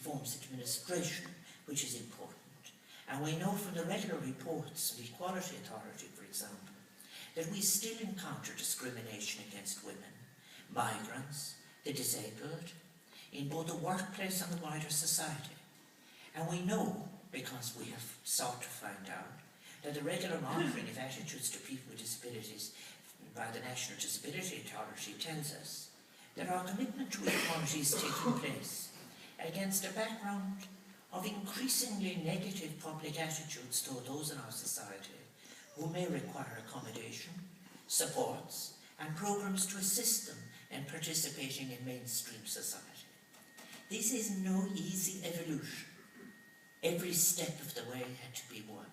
forms of administration, which is important. And we know from the regular reports of the Equality Authority, for example, that we still encounter discrimination against women, migrants, the disabled, in both the workplace and the wider society. And we know, because we have sought to find out, that the regular monitoring of attitudes to people with disabilities by the National Disability Authority tells us that our commitment to equality is taking place against a background of increasingly negative public attitudes toward those in our society who may require accommodation, supports, and programs to assist them in participating in mainstream society. This is no easy evolution. Every step of the way had to be won.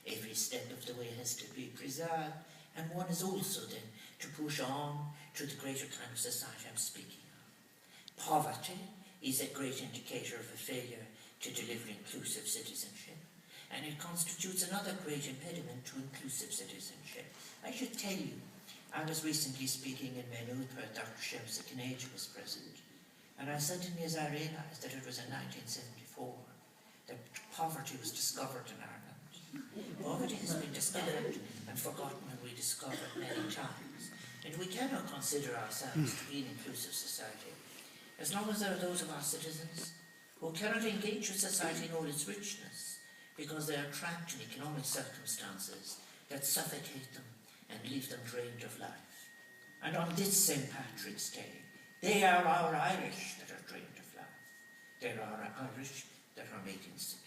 Every step of the way has to be preserved, and one is also then to push on to the greater kind of society I'm speaking of. Poverty is a great indicator of a failure to deliver inclusive citizenship, and it constitutes another great impediment to inclusive citizenship. I should tell you, I was recently speaking in Maynooth where Dr. Chairperson was present, and I suddenly, as I realised that it was in 1974 that poverty was discovered in Ireland. Poverty has been discovered and forgotten and rediscovered many times, and we cannot consider ourselves to be an inclusive society as long as there are those of our citizens who cannot engage with society in all its richness because they are trapped in economic circumstances that suffocate them and leave them drained of life. And on this St. Patrick's Day, they are our Irish that are drained of life. They are our Irish that are made insecure.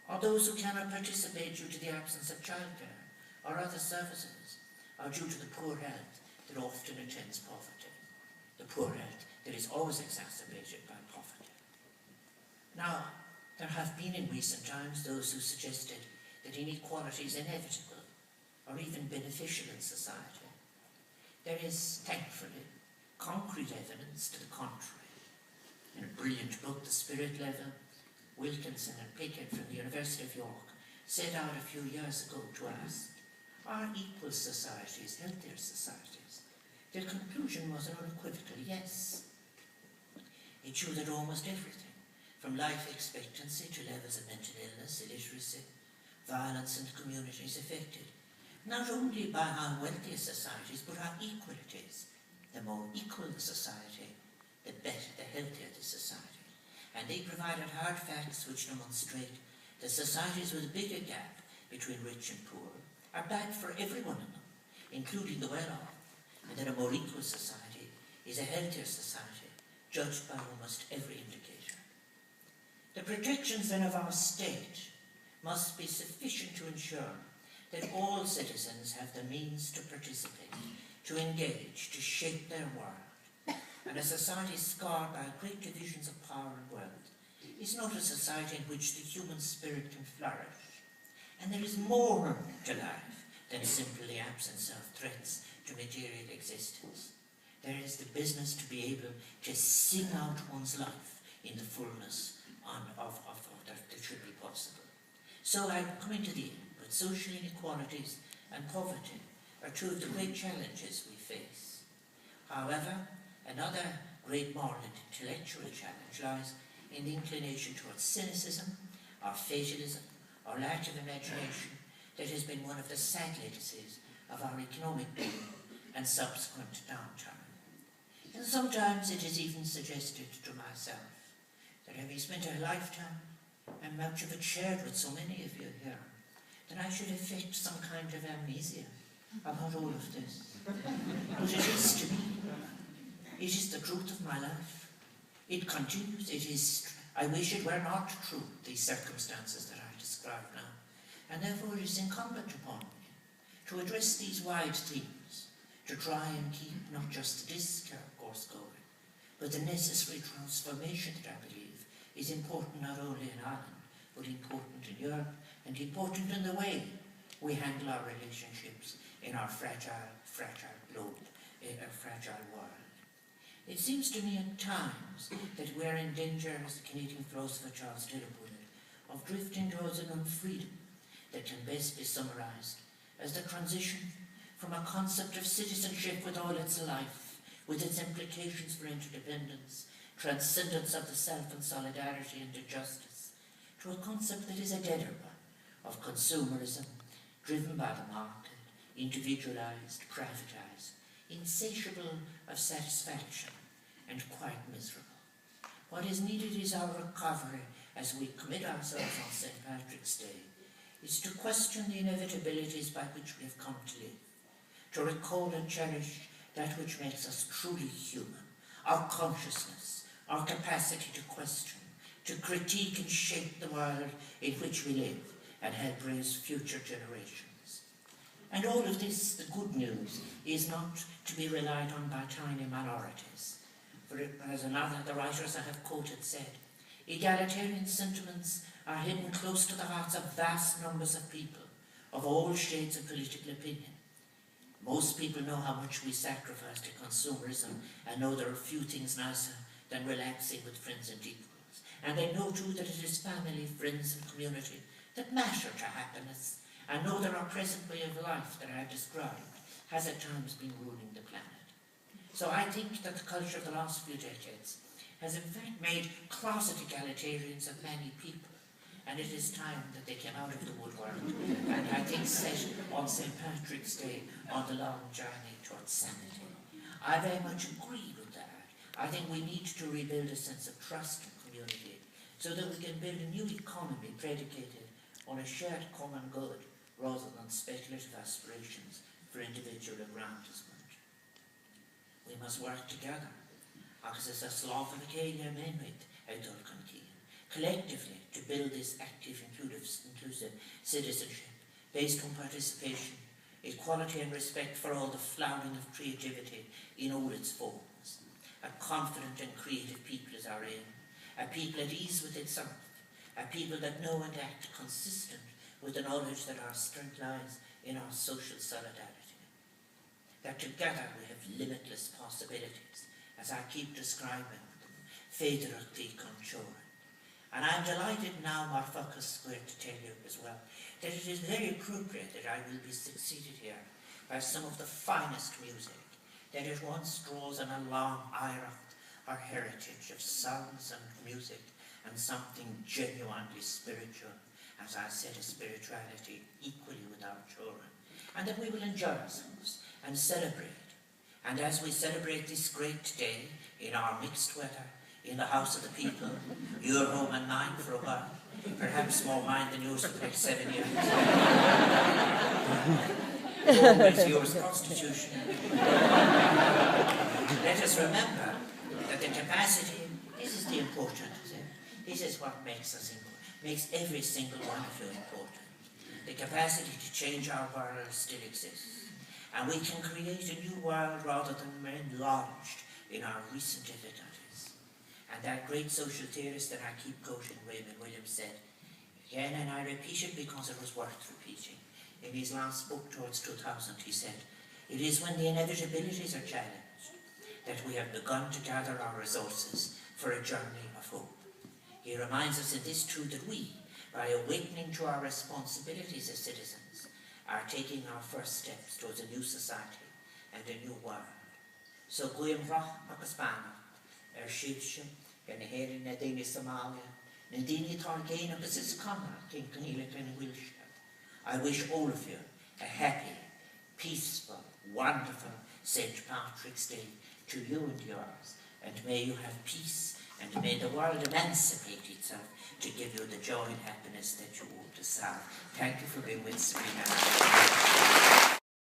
Or those who cannot participate due to the absence of childcare or other services, or due to the poor health that often attends poverty. The poor health that is always exacerbated by poverty. Now, there have been in recent times those who suggested that inequality is inevitable or even beneficial in society. There is, thankfully, concrete evidence to the contrary. In a brilliant book, The Spirit Level, Wilkinson and Pickett from the University of York set out a few years ago to ask, are equal societies healthier societies? Their conclusion was an unequivocal yes. It showed that almost everything, from life expectancy to levels of mental illness, illiteracy, violence in the community is affected, not only by how wealthy societies, but how equal it is. The more equal the society, the better, the healthier the society. And they provided hard facts which demonstrate that societies with a bigger gap between rich and poor are bad for everyone in them, including the well-off, and that a more equal society is a healthier society, judged by almost every indicator. The protections then of our state must be sufficient to ensure that all citizens have the means to participate, to engage, to shape their world. And a society scarred by great divisions of power and wealth is not a society in which the human spirit can flourish. And there is more to life than simply the absence of threats to material existence. There is the business to be able to sing out one's life in the fullness of that should be possible. So I'm coming to the end, but social inequalities and poverty are two of the great challenges we face. However, another great moral and intellectual challenge lies in the inclination towards cynicism, or fatalism, or lack of imagination that has been one of the sad legacies of our economic boom and subsequent downturn. And sometimes it is even suggested to myself that having spent a lifetime, and much of it shared with so many of you here, that I should affect some kind of amnesia about all of this. But it is to me. It is the truth of my life. It continues. It is, I wish it were not true, these circumstances that I describe now. And therefore it is incumbent upon me to address these wide themes, to try and keep not just the discourse going, but the necessary transformation that I believe is important not only in Ireland, but important in Europe, and important in the way we handle our relationships in our fragile globe, in our fragile world. It seems to me at times that we are in danger, as the Canadian philosopher Charles Taylor put it, of drifting towards an unfreedom that can best be summarised as the transition from a concept of citizenship with all its life, with its implications for interdependence, transcendence of the self and solidarity into justice, to a concept that is a deader one, of consumerism, driven by the market, individualized, privatized, insatiable of satisfaction, and quite miserable. What is needed is our recovery as we commit ourselves on St. Patrick's Day, is to question the inevitabilities by which we have come to live, to recall and cherish that which makes us truly human, our consciousness, our capacity to question, to critique and shape the world in which we live, and help raise future generations. And all of this, the good news, is not to be relied on by tiny minorities. For as another of the writers I have quoted said, egalitarian sentiments are hidden close to the hearts of vast numbers of people, of all shades of political opinion. Most people know how much we sacrifice to consumerism and know there are few things nicer than relaxing with friends and equals. And they know too that it is family, friends and community that matter to happiness, and know that our present way of life that I have described has at times been ruling the planet. So I think that the culture of the last few decades has in fact made closet egalitarians of many people, and it is time that they came out of the woodwork and I think set on St. Patrick's Day on the long journey towards sanity. I very much agree with that. I think we need to rebuild a sense of trust and community so that we can build a new economy predicated on a shared common good rather than speculative aspirations for individual aggrandizement. We must work together, agus is a slov of a céile menwit collectively to build this active, inclusive citizenship based on participation, equality and respect for all the flowering of creativity in all its forms. A confident and creative people is our aim, a people at ease with itself, a people that know and act consistent with the knowledge that our strength lies in our social solidarity, that together we have limitless possibilities, as I keep describing them, féidirachtaí control. And I'm delighted now, Marfocus Square, to tell you as well that it is very appropriate that I will be succeeded here by some of the finest music that at once draws on a long Irish or heritage of songs and music and something genuinely spiritual, as I said, a spirituality equally with our children, and that we will enjoy ourselves and celebrate. And as we celebrate this great day in our mixed weather, in the house of the people, your home and mine for a while, perhaps more mine than yours for the next 7 years. Always yours constitution. Let us remember that the capacity, this is the important thing, this is what makes us important, makes every single one of you important. The capacity to change our world still exists, and we can create a new world rather than remain lodged in our recent difficulties. And that great social theorist that I keep quoting, Raymond Williams, said, again, and I repeat it because it was worth repeating, in his last book towards 2000, he said, it is when the inevitabilities are challenged that we have begun to gather our resources for a journey of hope. He reminds us in this too that we, by awakening to our responsibilities as citizens, are taking our first steps towards a new society and a new world. So Guim Roch Pakistana, Shivsha, and Herin Nadini Somalia, Nadini Targain, and this Kama, King Kanilik and Wilshire. I wish all of you a happy, peaceful, wonderful St. Patrick's Day to you and yours, and may you have peace, and may the world emancipate itself to give you the joy and happiness that you ought to serve. Thank you for being with me now.